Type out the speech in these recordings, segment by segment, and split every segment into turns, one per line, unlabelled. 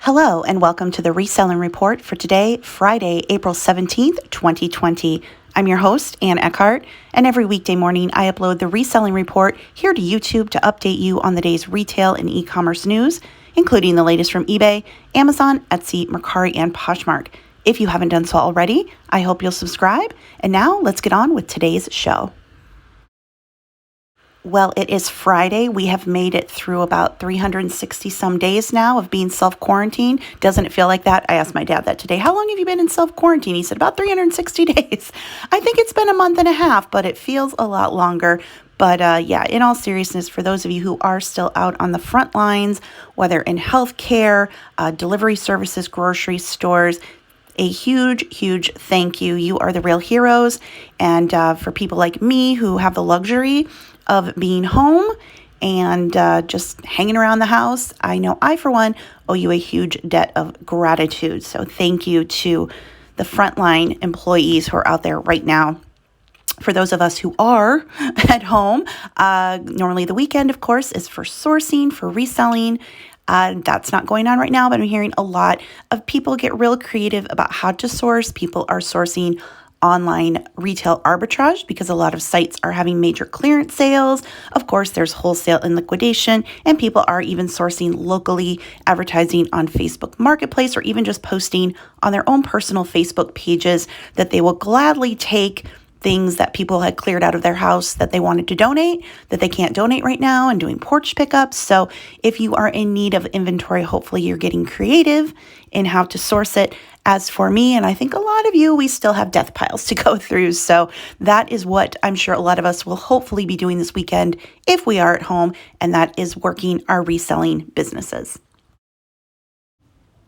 Hello, and welcome to the Reselling Report for today, Friday, April 17th, 2020. I'm your host, Ann Eckhart, and every weekday morning I upload the Reselling Report here to YouTube to update you on the day's retail and e-commerce news, including the latest from eBay, Amazon, Etsy, Mercari, and Poshmark. If you haven't done so already, I hope you'll subscribe. And now let's get on with today's show. Well, it is Friday. We have made it through about 360 some days now of being self-quarantined. Doesn't it feel like that? I asked my dad that today. How long have you been in self-quarantine? He said about 360 days. I think it's been a month and a half, but it feels a lot longer. But yeah, in all seriousness, for those of you who are still out on the front lines, whether in healthcare, delivery services, grocery stores, a huge thank you. You are the real heroes. And for people like me who have the luxury of being home and just hanging around the house, I know I, for one, owe you a huge debt of gratitude. So thank you to the frontline employees who are out there right now. For those of us who are at home, normally the weekend, of course, is for sourcing, for reselling. That's not going on right now, but I'm hearing a lot of people get real creative about how to source. People are sourcing online retail arbitrage because a lot of sites are having major clearance sales. Of course, there's wholesale and liquidation, and people are even sourcing locally, advertising on Facebook Marketplace, or even just posting on their own personal Facebook pages that they will gladly take things that people had cleared out of their house that they wanted to donate, that they can't donate right now, and doing porch pickups. So if you are in need of inventory, hopefully you're getting creative in how to source it. As for me, and I think a lot of you, we still have death piles to go through. So that is what I'm sure a lot of us will hopefully be doing this weekend if we are at home, and that is working our reselling businesses.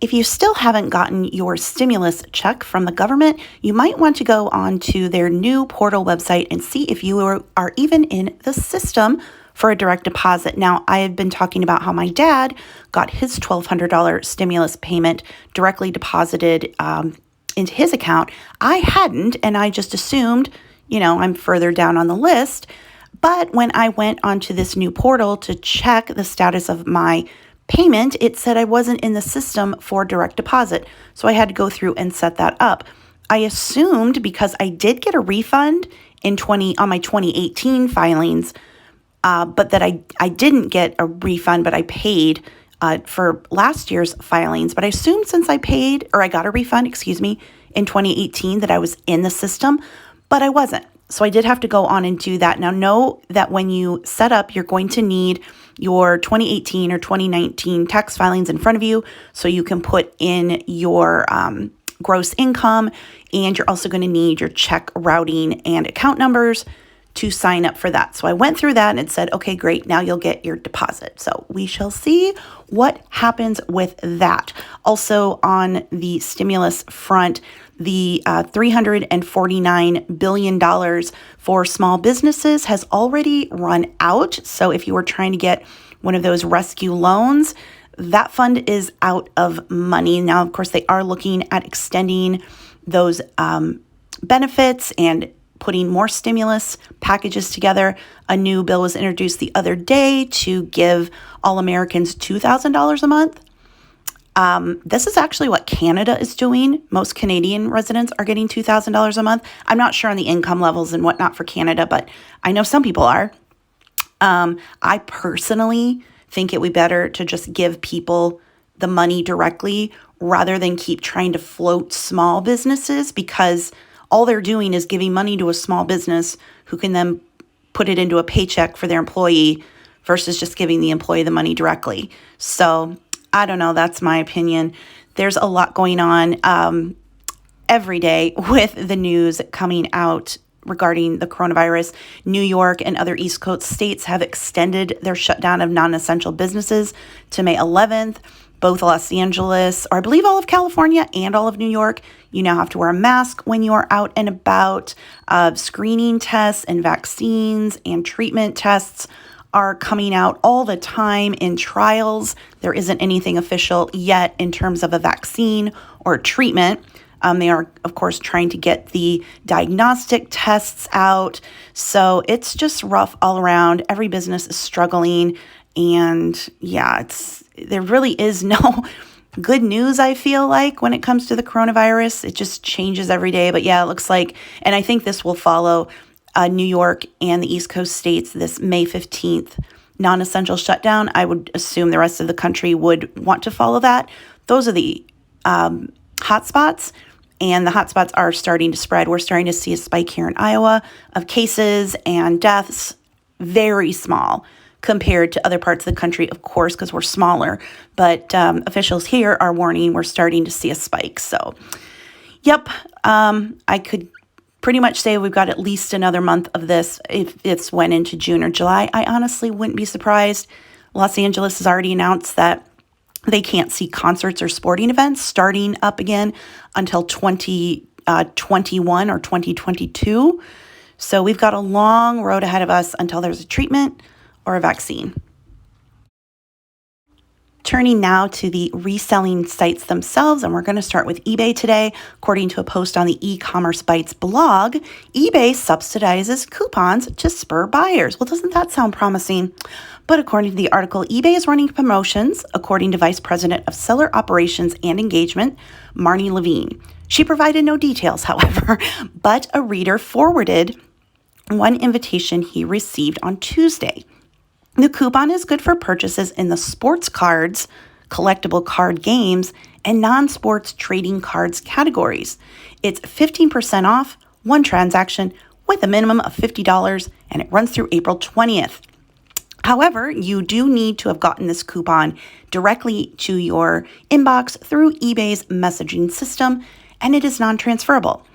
If you still haven't gotten your stimulus check from the government, you might want to go onto their new portal website and see if you are even in the system for a direct deposit. Now, I have been talking about how my dad got his $1,200 stimulus payment directly deposited into his account. I hadn't, and I just assumed, I'm further down on the list. But when I went onto this new portal to check the status of my payment, it said I wasn't in the system for direct deposit. So I had to go through and set that up. I assumed because I did get a refund on my 2018 filings, but that I didn't get a refund, but I paid for last year's filings. But I assumed since I got a refund, in 2018 that I was in the system, but I wasn't. So I did have to go on and do that. Now, know that when you set up, you're going to need your 2018 or 2019 tax filings in front of you so you can put in your gross income, and you're also going to need your check routing and account numbers to sign up for that. So I went through that and it said, okay, great, now you'll get your deposit. So we shall see what happens with that. Also on the stimulus front, the $349 billion for small businesses has already run out. So if you were trying to get one of those rescue loans, that fund is out of money. Now, of course, they are looking at extending those benefits and putting more stimulus packages together. A new bill was introduced the other day to give all Americans $2,000 a month. This is actually what Canada is doing. Most Canadian residents are getting $2,000 a month. I'm not sure on the income levels and whatnot for Canada, but I know some people are. I personally think it would be better to just give people the money directly rather than keep trying to float small businesses, because all they're doing is giving money to a small business who can then put it into a paycheck for their employee versus just giving the employee the money directly. So I don't know. That's my opinion. There's a lot going on every day with the news coming out regarding the coronavirus. New York and other East Coast states have extended their shutdown of non-essential businesses to May 11th. Both Los Angeles, or I believe all of California and all of New York, you now have to wear a mask when you are out and about. Screening tests and vaccines and treatment tests are coming out all the time in trials. There isn't anything official yet in terms of a vaccine or treatment. They are, of course, trying to get the diagnostic tests out. So it's just rough all around. Every business is struggling. And yeah, there really is no good news, I feel like, when it comes to the coronavirus. It just changes every day. But yeah, it looks like, and I think this will follow New York and the East Coast states this May 15th non-essential shutdown. I would assume the rest of the country would want to follow that. Those are the hotspots, and the hotspots are starting to spread. We're starting to see a spike here in Iowa of cases and deaths, very small compared to other parts of the country, of course, because we're smaller. But officials here are warning we're starting to see a spike. So, yep, I could pretty much say we've got at least another month of this. If it's went into June or July, I honestly wouldn't be surprised. Los Angeles has already announced that they can't see concerts or sporting events starting up again until 2021 or 2022. So we've got a long road ahead of us until there's a treatment or a vaccine. Turning now to the reselling sites themselves, and we're going to start with eBay today. According to a post on the e-commerce Bytes blog, eBay subsidizes coupons to spur buyers. Well, doesn't that sound promising? But according to the article, eBay is running promotions, according to Vice President of Seller Operations and Engagement, Marnie Levine. She provided no details, however, but a reader forwarded one invitation he received on Tuesday. The coupon is good for purchases in the sports cards, collectible card games, and non-sports trading cards categories. It's 15% off one transaction with a minimum of $50, and it runs through April 20th. However, you do need to have gotten this coupon directly to your inbox through eBay's messaging system, and it is non-transferable.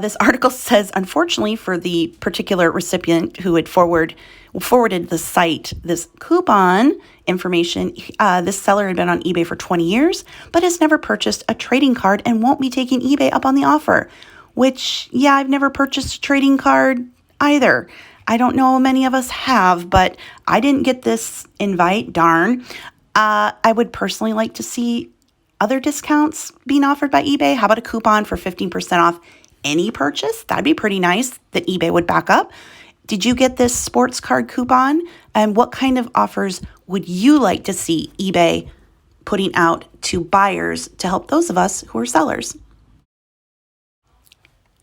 This article says, unfortunately, for the particular recipient who had forwarded the site this coupon information, this seller had been on eBay for 20 years, but has never purchased a trading card and won't be taking eBay up on the offer, which, yeah, I've never purchased a trading card either. I don't know many of us have, but I didn't get this invite, darn. I would personally like to see other discounts being offered by eBay. How about a coupon for 15% off any purchase? That'd be pretty nice that eBay would back up. Did you get this sports card coupon? And what kind of offers would you like to see eBay putting out to buyers to help those of us who are sellers?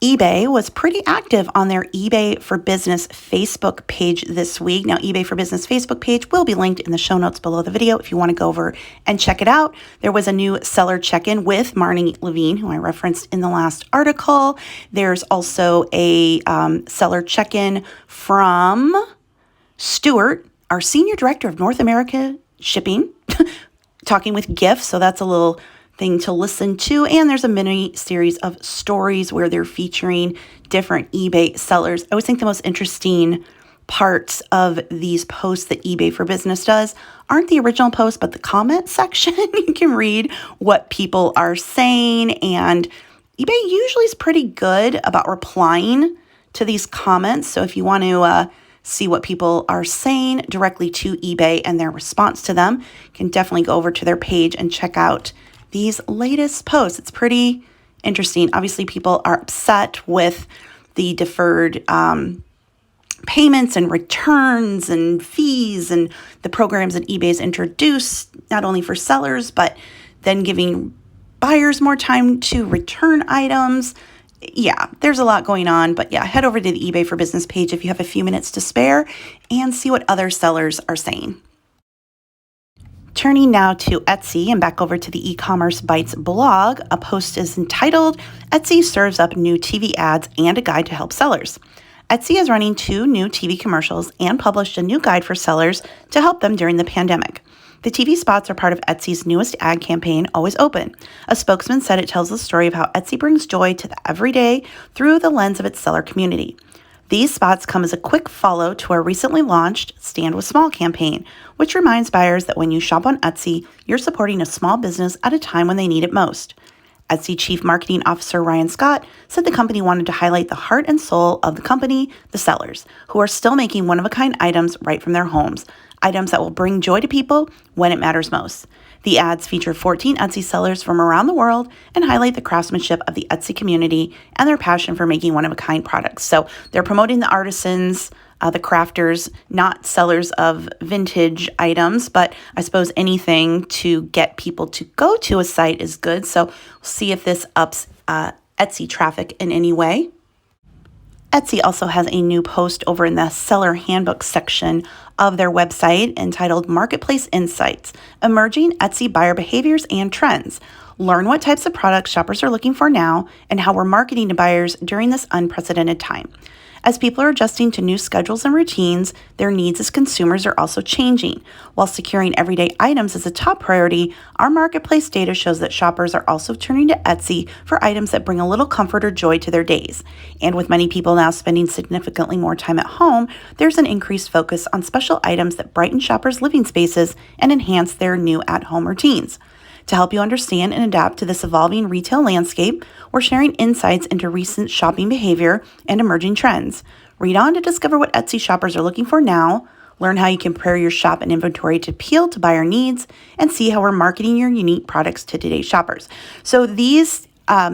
eBay was pretty active on their eBay for Business Facebook page this week. Now, eBay for Business Facebook page will be linked in the show notes below the video if you want to go over and check it out. There was a new seller check-in with Marnie Levine, who I referenced in the last article. There's also a seller check-in from Stuart, our Senior Director of North America Shipping, talking with gifts. So that's a little thing to listen to. And there's a mini series of stories where they're featuring different eBay sellers. I always think the most interesting parts of these posts that eBay for Business does aren't the original post, but the comment section. You can read what people are saying, and eBay usually is pretty good about replying to these comments. So if you want to see what people are saying directly to eBay and their response to them, you can definitely go over to their page and check out these latest posts. It's pretty interesting. Obviously, people are upset with the deferred payments and returns and fees and the programs that eBay's introduced, not only for sellers, but then giving buyers more time to return items. Yeah, there's a lot going on. But yeah, head over to the eBay for Business page if you have a few minutes to spare and see what other sellers are saying. Turning now to Etsy and back over to the e-commerce Bytes blog, a post is entitled, Etsy serves up new TV ads and a guide to help sellers. Etsy is running 2 new TV commercials and published a new guide for sellers to help them during the pandemic. The TV spots are part of Etsy's newest ad campaign, Always Open. A spokesman said it tells the story of how Etsy brings joy to the everyday through the lens of its seller community. These spots come as a quick follow to our recently launched Stand with Small campaign, which reminds buyers that when you shop on Etsy, you're supporting a small business at a time when they need it most. Etsy Chief Marketing Officer Ryan Scott said the company wanted to highlight the heart and soul of the company, the sellers, who are still making one-of-a-kind items right from their homes, items that will bring joy to people when it matters most. The ads feature 14 Etsy sellers from around the world and highlight the craftsmanship of the Etsy community and their passion for making one-of-a-kind products. So they're promoting the artisans the crafters, not sellers of vintage items, but I suppose anything to get people to go to a site is good. So we'll see if this ups Etsy traffic in any way. Etsy also has a new post over in the seller handbook section of their website entitled Marketplace Insights, Emerging Etsy Buyer Behaviors and Trends. Learn what types of products shoppers are looking for now and how we're marketing to buyers during this unprecedented time. As people are adjusting to new schedules and routines, their needs as consumers are also changing. While securing everyday items is a top priority, our marketplace data shows that shoppers are also turning to Etsy for items that bring a little comfort or joy to their days. And with many people now spending significantly more time at home, there's an increased focus on special items that brighten shoppers' living spaces and enhance their new at-home routines. To help you understand and adapt to this evolving retail landscape, we're sharing insights into recent shopping behavior and emerging trends. Read on to discover what Etsy shoppers are looking for now, learn how you can prepare your shop and inventory to appeal to buyer needs, and see how we're marketing your unique products to today's shoppers. So these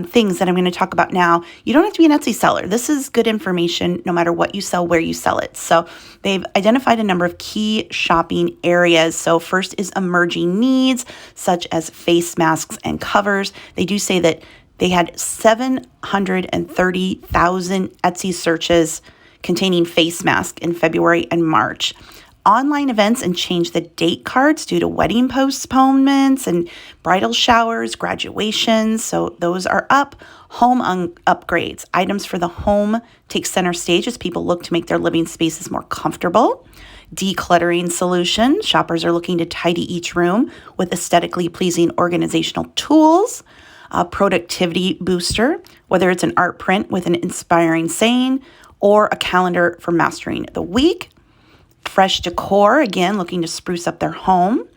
things that I'm going to talk about now, you don't have to be an Etsy seller. This is good information no matter what you sell, where you sell it. So they've identified a number of key shopping areas. So first is emerging needs, such as face masks and covers. They do say that they had 730,000 Etsy searches containing face masks in February and March. Online events and change the date cards due to wedding postponements and bridal showers, graduations. So those are up. Home upgrades. Items for the home take center stage as people look to make their living spaces more comfortable. Decluttering solution. Shoppers are looking to tidy each room with aesthetically pleasing organizational tools. Productivity booster, whether it's an art print with an inspiring saying or a calendar for mastering the week. Fresh decor, again, looking to spruce up their home.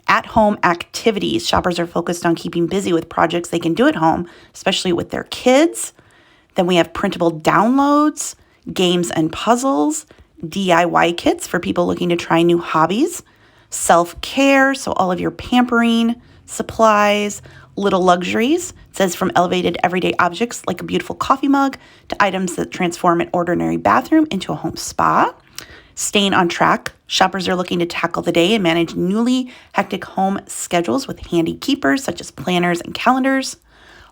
At-home activities. Shoppers are focused on keeping busy with projects they can do at home, especially with their kids. Then we have printable downloads, games and puzzles, DIY kits for people looking to try new hobbies, self-care, so all of your pampering supplies, little luxuries. It says from elevated everyday objects like a beautiful coffee mug to items that transform an ordinary bathroom into a home spa. Staying on track, shoppers are looking to tackle the day and manage newly hectic home schedules with handy keepers such as planners and calendars.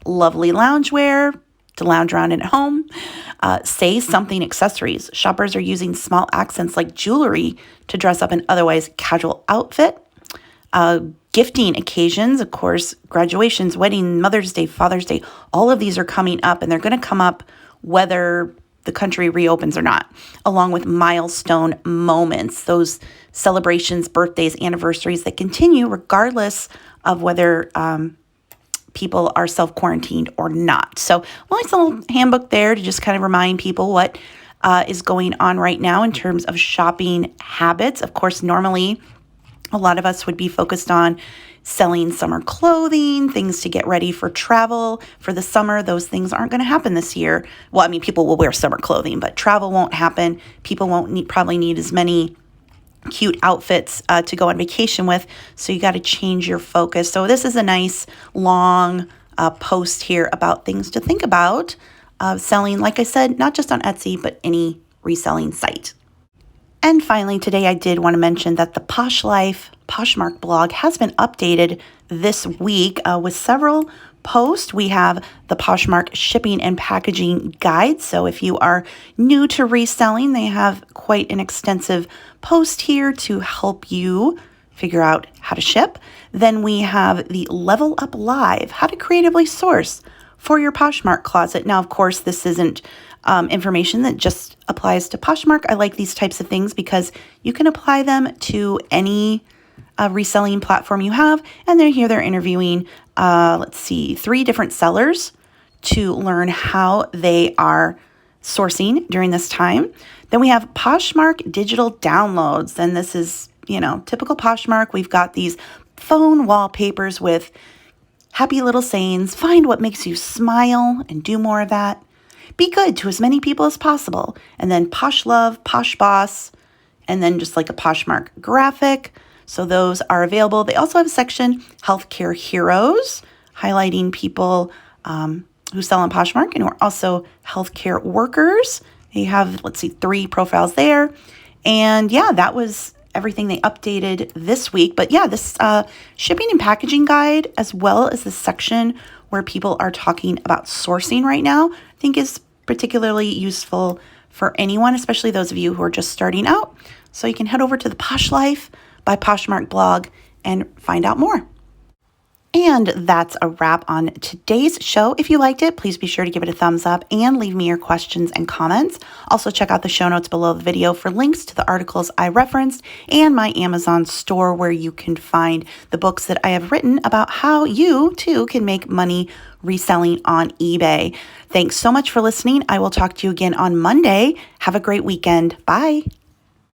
Lovely loungewear to lounge around at home. Say something accessories. Shoppers are using small accents like jewelry to dress up an otherwise casual outfit. Gifting occasions, of course, graduations, wedding, Mother's Day, Father's Day, all of these are coming up, and they're going to come up whether the country reopens or not, along with milestone moments, those celebrations, birthdays, anniversaries that continue regardless of whether people are self-quarantined or not. So nice little handbook there to just kind of remind people what is going on right now in terms of shopping habits. Of course, normally a lot of us would be focused on selling summer clothing, things to get ready for travel for the summer. Those things aren't going to happen this year. Well, I mean, people will wear summer clothing, but travel won't happen. People won't probably need as many cute outfits to go on vacation with. So you got to change your focus. So this is a nice long post here about things to think about selling, like I said, not just on Etsy, but any reselling site. And finally, today I did want to mention that the Poshmark blog has been updated this week with several posts. We have the Poshmark shipping and packaging guide. So if you are new to reselling, they have quite an extensive post here to help you figure out how to ship. Then we have the Level Up Live, how to creatively source for your Poshmark closet. Now, of course, this isn't information that just applies to Poshmark. I like these types of things because you can apply them to any reselling platform you have. And they're interviewing, 3 different sellers to learn how they are sourcing during this time. Then we have Poshmark digital downloads. And this is, typical Poshmark. We've got these phone wallpapers with happy little sayings. Find what makes you smile and do more of that. Be good to as many people as possible. And then Posh Love, Posh Boss, and then just like a Poshmark graphic. So those are available. They also have a section, Healthcare Heroes, highlighting people who sell on Poshmark and who are also healthcare workers. They have, let's see, 3 profiles there. And yeah, that was everything they updated this week. But yeah, this shipping and packaging guide, as well as the section where people are talking about sourcing right now, I think is particularly useful for anyone, especially those of you who are just starting out. So you can head over to the Posh Life by Poshmark blog and find out more. And that's a wrap on today's show. If you liked it, please be sure to give it a thumbs up and leave me your questions and comments. Also, check out the show notes below the video for links to the articles I referenced and my Amazon store, where you can find the books that I have written about how you too can make money reselling on eBay. Thanks so much for listening. I will talk to you again on Monday. Have a great weekend. Bye.